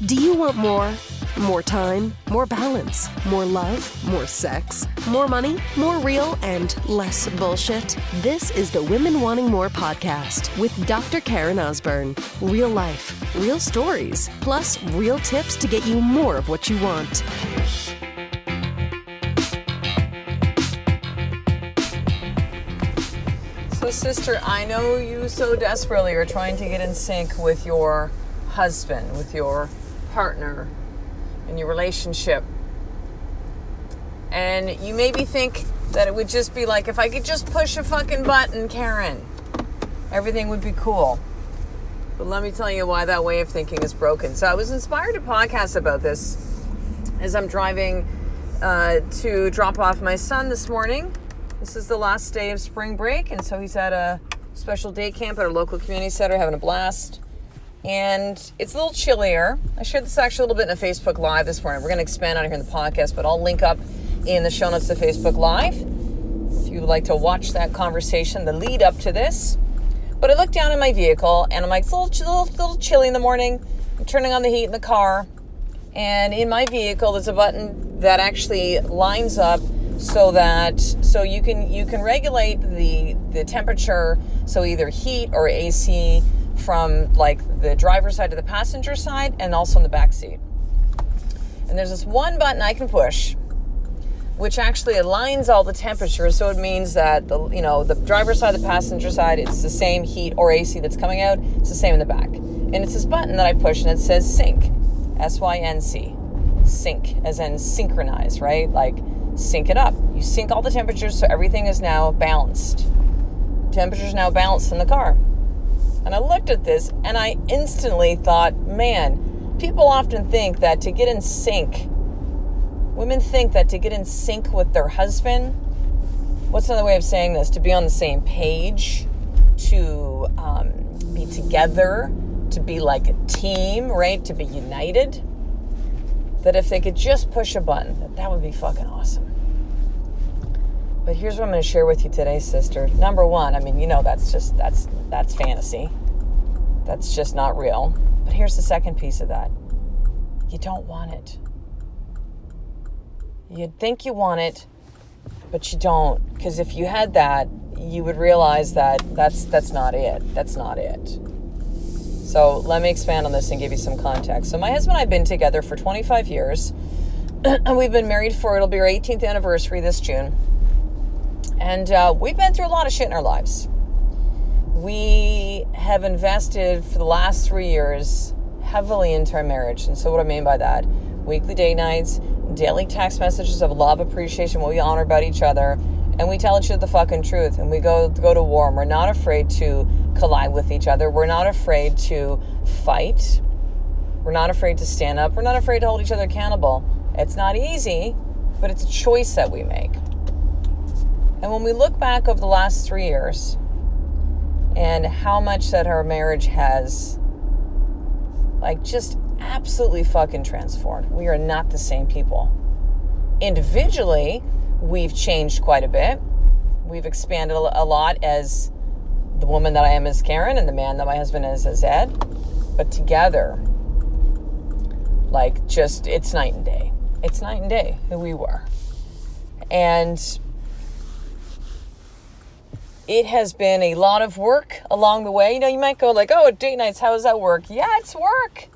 Do you want more? More time, more balance, more love, more sex, more money, more real, and less bullshit? This is the Women Wanting More podcast with Dr. Karen Osborne. Real life, real stories, plus real tips to get you more of what you want. So, sister, I know you so desperately are trying to get in sync with your husband, with your partner, in your relationship. And you maybe think that it would just be like, if I could just push a fucking button, Karen, everything would be cool. But let me tell you why that way of thinking is broken. So I was inspired to podcast about this as I'm driving to drop off my son this morning. This is the last day of spring break, and so he's at a special day camp at a local community center having a blast. And it's a little chillier. I shared this actually a little bit in a Facebook Live this morning. We're going to expand on it here in the podcast, but I'll link up in the show notes to Facebook Live if you would like to watch that conversation, the lead up to this. But I look down in my vehicle, and I'm like, it's a little chilly in the morning. I'm turning on the heat in the car, and in my vehicle there's a button that actually lines up so you can regulate the temperature, so either heat or AC from like the driver's side to the passenger side, and also in the back seat. And there's this one button I can push which actually aligns all the temperatures, so it means that the driver's side, the passenger side, it's the same heat or AC that's coming out, it's the same in the back. And it's this button that I push, and it says sync, S-Y-N-C, sync, as in synchronize, right? Like sync it up. You sync all the temperatures so everything is now balanced. Temperature's now balanced in the car. And I looked at this and I instantly thought, man, people often think that to get in sync, women think that to get in sync with their husband, what's another way of saying this? To be on the same page, to be together, to be like a team, right? To be united. That if they could just push a button, that would be fucking awesome. But here's what I'm going to share with you today, sister. Number one, that's fantasy. That's just not real. But here's the second piece of that. You don't want it. You'd think you want it, but you don't. Because if you had that, you would realize that that's not it. That's not it. So let me expand on this and give you some context. So my husband and I have been together for 25 years. And we've been married it'll be our 18th anniversary this June. And we've been through a lot of shit in our lives. We have invested for the last 3 years heavily into our marriage. And so what I mean by that, weekly date nights, daily text messages of love, appreciation, what we honor about each other. And we tell each other the fucking truth. And we go to war. And we're not afraid to collide with each other. We're not afraid to fight. We're not afraid to stand up. We're not afraid to hold each other accountable. It's not easy, but it's a choice that we make. And when we look back over the last 3 years and how much that our marriage has just absolutely fucking transformed. We are not the same people. Individually, we've changed quite a bit. We've expanded a lot as the woman that I am as Karen and the man that my husband is as Ed. But together, it's night and day. It's night and day who we were. And it has been a lot of work along the way. You might go date nights, how does that work? Yeah, it's work.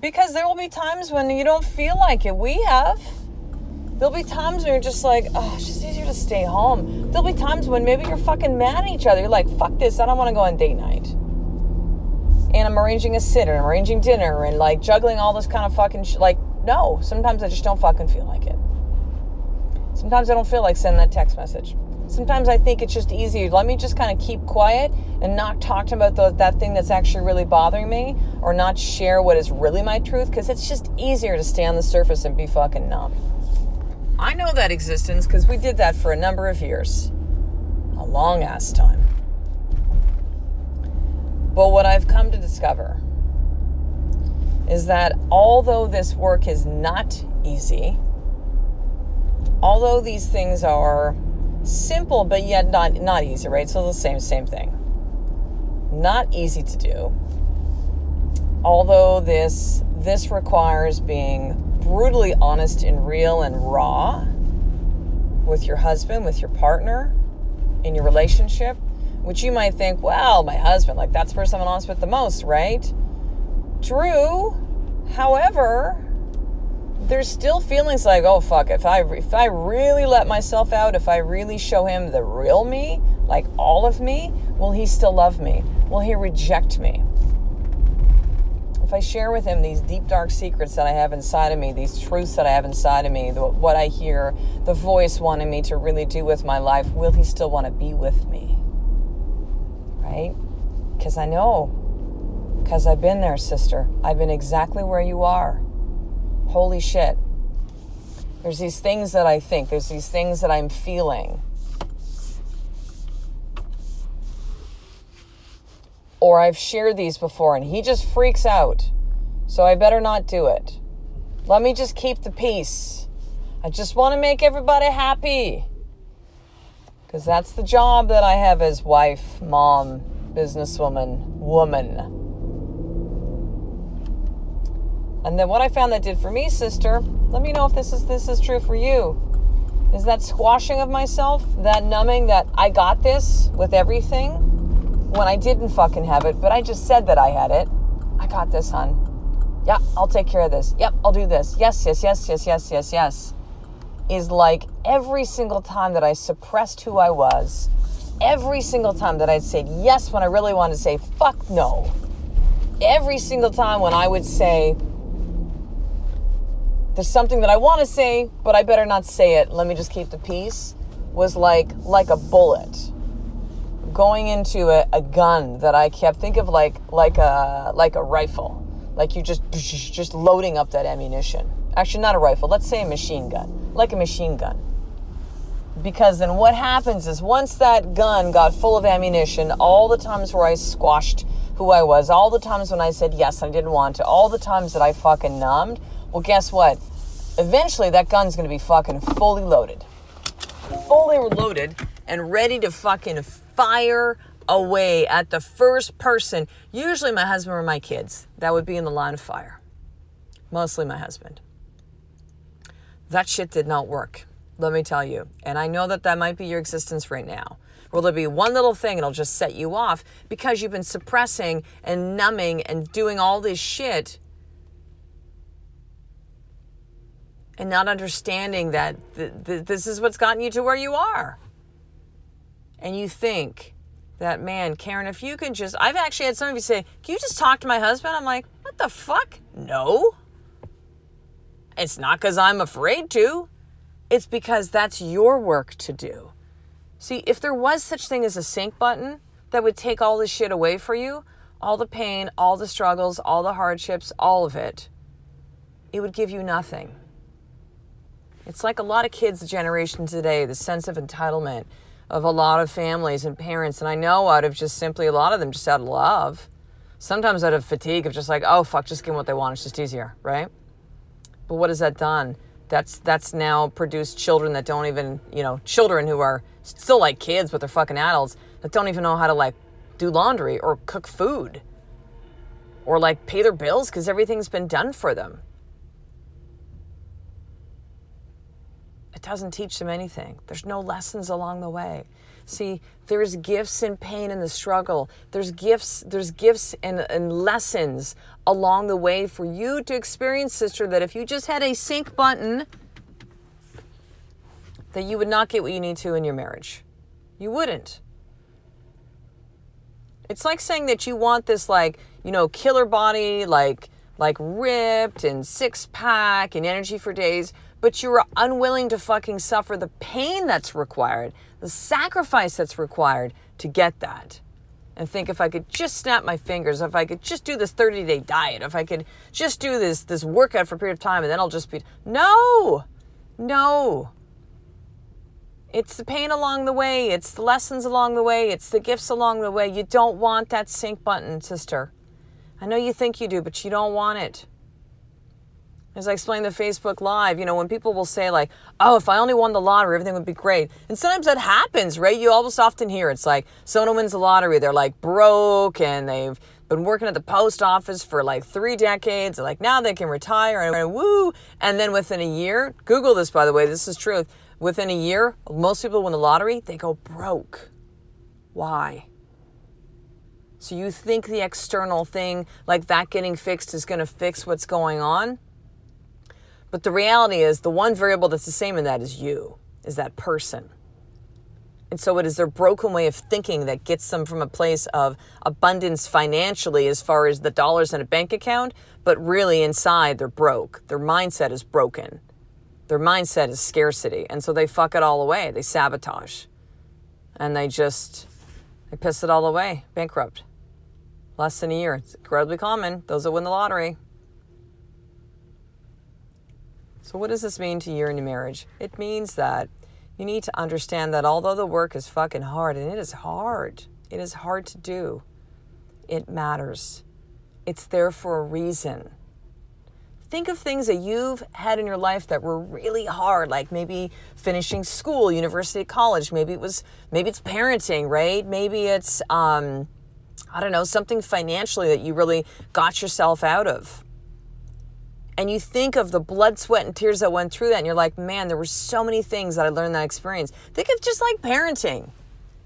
Because there will be times when you don't feel like it. We have. There'll be times when you're just like, oh, it's just easier to stay home. There'll be times when maybe you're fucking mad at each other. You're like, fuck this, I don't want to go on date night. And I'm arranging a sitter, I'm arranging dinner, and juggling all this kind of fucking no, sometimes I just don't fucking feel like it. Sometimes I don't feel like sending that text message. Sometimes I think it's just easier. Let me just kind of keep quiet and not talk about that thing that's actually really bothering me, or not share what is really my truth, because it's just easier to stay on the surface and be fucking numb. I know that existence because we did that for a number of years. A long ass time. But what I've come to discover is that although this work is not easy, although these things are simple but yet not easy, right? So the same thing. Not easy to do. Although this requires being brutally honest and real and raw with your husband, with your partner, in your relationship, which you might think, well, my husband, like that's the person I'm honest with the most, right? True. However, there's still feelings like, oh, fuck, if I really let myself out, if I really show him the real me, like all of me, will he still love me? Will he reject me? If I share with him these deep, dark secrets that I have inside of me, these truths that I have inside of me, what I hear, the voice wanting me to really do with my life, will he still want to be with me? Right? Because I know. Because I've been there, sister. I've been exactly where you are. Holy shit. There's these things that I think. There's these things that I'm feeling. Or I've shared these before and he just freaks out. So I better not do it. Let me just keep the peace. I just want to make everybody happy. Because that's the job that I have as wife, mom, businesswoman, woman. And then what I found that did for me, sister, let me know if this is true for you, is that squashing of myself, that numbing, that I got this with everything, when I didn't fucking have it, but I just said that I had it. I got this, hon. Yeah, I'll take care of this. Yep, I'll do this. Yes, yes, yes, yes, yes, yes, yes. Is like every single time that I suppressed who I was, every single time that I'd said yes when I really wanted to say fuck no, every single time when I would say, there's something that I want to say, but I better not say it, let me just keep the peace, was like a bullet going into a gun that I kept, think of like a rifle, like you just loading up that ammunition. Actually, not a rifle, let's say a machine gun, like a machine gun. Because then what happens is once that gun got full of ammunition, all the times where I squashed who I was, all the times when I said yes, I didn't want to, all the times that I fucking numbed, well, guess what? Eventually that gun's gonna be fucking fully loaded and ready to fucking fire away at the first person, usually my husband or my kids, that would be in the line of fire. Mostly my husband. That shit did not work, let me tell you. And I know that might be your existence right now. Will there be one little thing, it'll just set you off because you've been suppressing and numbing and doing all this shit and not understanding that this is what's gotten you to where you are. And you think that, man, Karen, if you can just... I've actually had some of you say, can you just talk to my husband? I'm like, what the fuck? No. It's not because I'm afraid to. It's because that's your work to do. See, if there was such thing as a sync button that would take all this shit away for you, all the pain, all the struggles, all the hardships, all of it, it would give you nothing. It's like a lot of kids' generation today, the sense of entitlement of a lot of families and parents. And I know out of just simply a lot of them just out of love, sometimes out of fatigue of just like, oh, fuck, just give them what they want. It's just easier, right? But what has that done? That's now produced children that don't even, children who are still like kids, but they're fucking adults that don't even know how to like do laundry or cook food or like pay their bills because everything's been done for them. It doesn't teach them anything. There's no lessons along the way. See, there's gifts in pain and the struggle. There's gifts and lessons along the way for you to experience, sister, that if you just had a sync button, that you would not get what you need to in your marriage. You wouldn't. It's like saying that you want this killer body, like ripped and six-pack and energy for days, but you're unwilling to fucking suffer the pain that's required, the sacrifice that's required to get that. And think, if I could just snap my fingers, if I could just do this 30-day diet, if I could just do this workout for a period of time, and then I'll just be... No! It's the pain along the way. It's the lessons along the way. It's the gifts along the way. You don't want that sync button, sister. I know you think you do, but you don't want it. As I explained in the Facebook Live, when people will say like, oh, if I only won the lottery, everything would be great. And sometimes that happens, right? You almost often hear it's like, someone wins the lottery, they're like broke and they've been working at the post office for like 3 decades. Like now they can retire and woo. And then within a year, Google this, by the way, this is truth. Within a year, most people win the lottery, they go broke. Why? So you think the external thing like that getting fixed is going to fix what's going on? But the reality is the one variable that's the same in that is you, is that person. And so it is their broken way of thinking that gets them from a place of abundance financially as far as the dollars in a bank account, but really inside they're broke. Their mindset is broken. Their mindset is scarcity. And so they fuck it all away. They sabotage. And they piss it all away. Bankrupt. Less than a year. It's incredibly common. Those that win the lottery. So what does this mean to you in your marriage? It means that you need to understand that although the work is fucking hard, and it is hard to do, it matters. It's there for a reason. Think of things that you've had in your life that were really hard, like maybe finishing school, university, college. Maybe it's parenting, right? Maybe it's, something financially that you really got yourself out of. And you think of the blood, sweat, and tears that went through that, and you're like, man, there were so many things that I learned in that experience. Think of just like parenting.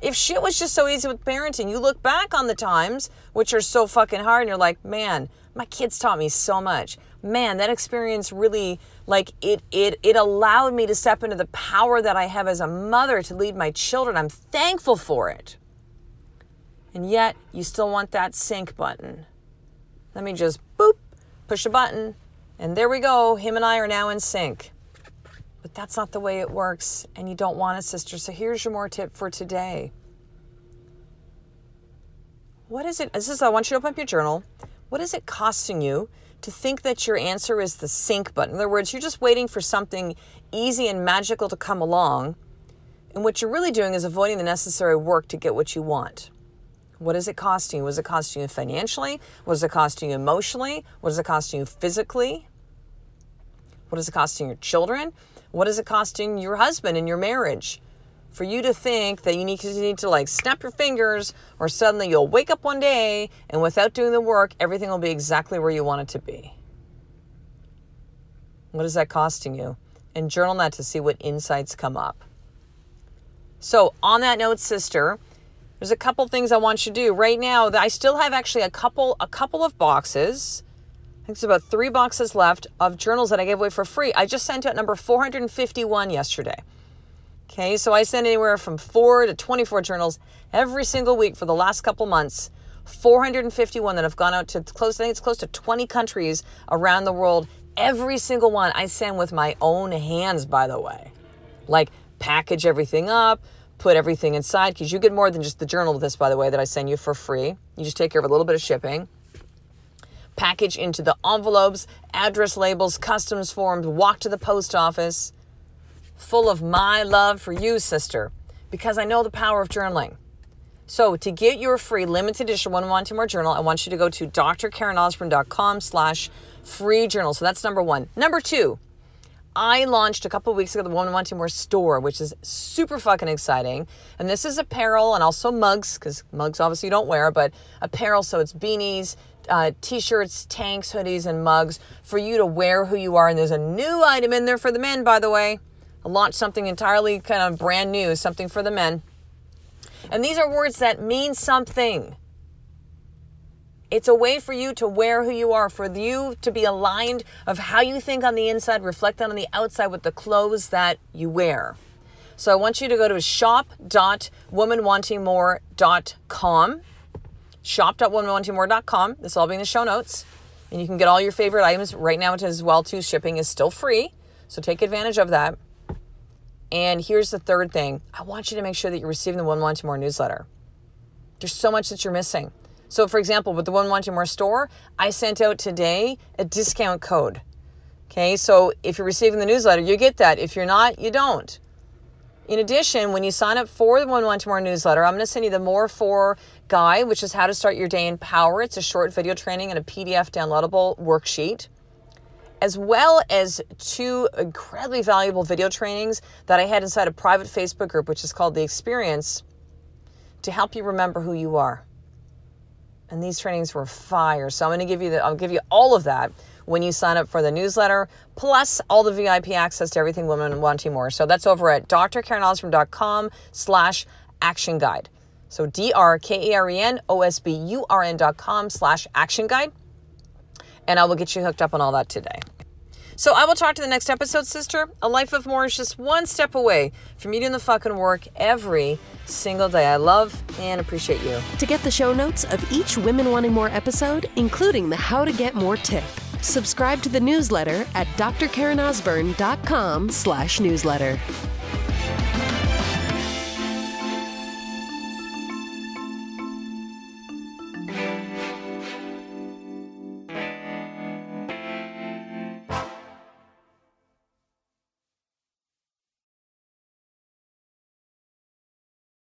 If shit was just so easy with parenting, you look back on the times, which are so fucking hard, and you're like, man, my kids taught me so much. Man, that experience really, it allowed me to step into the power that I have as a mother to lead my children. I'm thankful for it. And yet, you still want that sync button. Let me just, boop, push a button. And there we go. Him and I are now in sync. But that's not the way it works. And you don't want it, sister. So here's your more tip for today. What is it? I want you to open up your journal. What is it costing you to think that your answer is the sync button? In other words, you're just waiting for something easy and magical to come along. And what you're really doing is avoiding the necessary work to get what you want. What is it costing you? Was it costing you financially? Was it costing you emotionally? What is it costing you physically? What is it costing your children? What is it costing your husband in your marriage? For you to think that you need to like snap your fingers, or suddenly you'll wake up one day and without doing the work, everything will be exactly where you want it to be. What is that costing you? And journal that to see what insights come up. So on that note, sister, there's a couple things I want you to do right now. That I still have actually a couple of boxes. I think it's about 3 boxes left of journals that I gave away for free. I just sent out number 451 yesterday. Okay, so I send anywhere from 4 to 24 journals every single week for the last couple months. 451 that have gone out to close to 20 countries around the world. Every single one I send with my own hands, by the way. Like package everything up, put everything inside, because you get more than just the journal with this, by the way, that I send you for free. You just take care of a little bit of shipping. Package into the envelopes, address labels, customs forms, walk to the post office. Full of my love for you, sister, because I know the power of journaling. So to get your free limited edition Women Wanting More journal, I want you to go to drkarenosborne.com/free journal. So that's number 1. Number 2, I launched a couple of weeks ago the Women Wanting More store, which is super fucking exciting. And this is apparel and also mugs, because mugs obviously you don't wear, but apparel. So it's beanies, t-shirts, tanks, hoodies, and mugs for you to wear who you are. And there's a new item in there for the men, by the way. I launched something entirely kind of brand new, something for the men. And these are words that mean something. It's a way for you to wear who you are, for you to be aligned of how you think on the inside, reflected on the outside with the clothes that you wear. So I want you to go to shop.womenwantingmore.com. shop.womenwantingmore.com. This will all be in the show notes. And you can get all your favorite items right now as well too. Shipping is still free. So take advantage of that. And here's the third thing. I want you to make sure that you're receiving the Women Wanting More newsletter. There's so much that you're missing. So for example, with the Women Wanting More store, I sent out today a discount code. Okay, so if you're receiving the newsletter, you get that. If you're not, you don't. In addition, when you sign up for the Women Wanting More newsletter, I'm going to send you the More For guide, which is how to start your day in power. It's a short video training and a PDF downloadable worksheet, as well as 2 incredibly valuable video trainings that I had inside a private Facebook group, which is called The Experience, to help you remember who you are. And these trainings were fire. So I'll give you all of that when you sign up for the newsletter, plus all the VIP access to everything women wanting more. So that's over at drkarenosburn.com/action guide. So drkarenosburn.com/action guide. And I will get you hooked up on all that today. So I will talk to the next episode, sister. A life of more is just one step away from you doing the fucking work every single day. I love and appreciate you. To get the show notes of each Women Wanting More episode, including the How to Get More tip, subscribe to the newsletter at drkarenosburn.com/newsletter.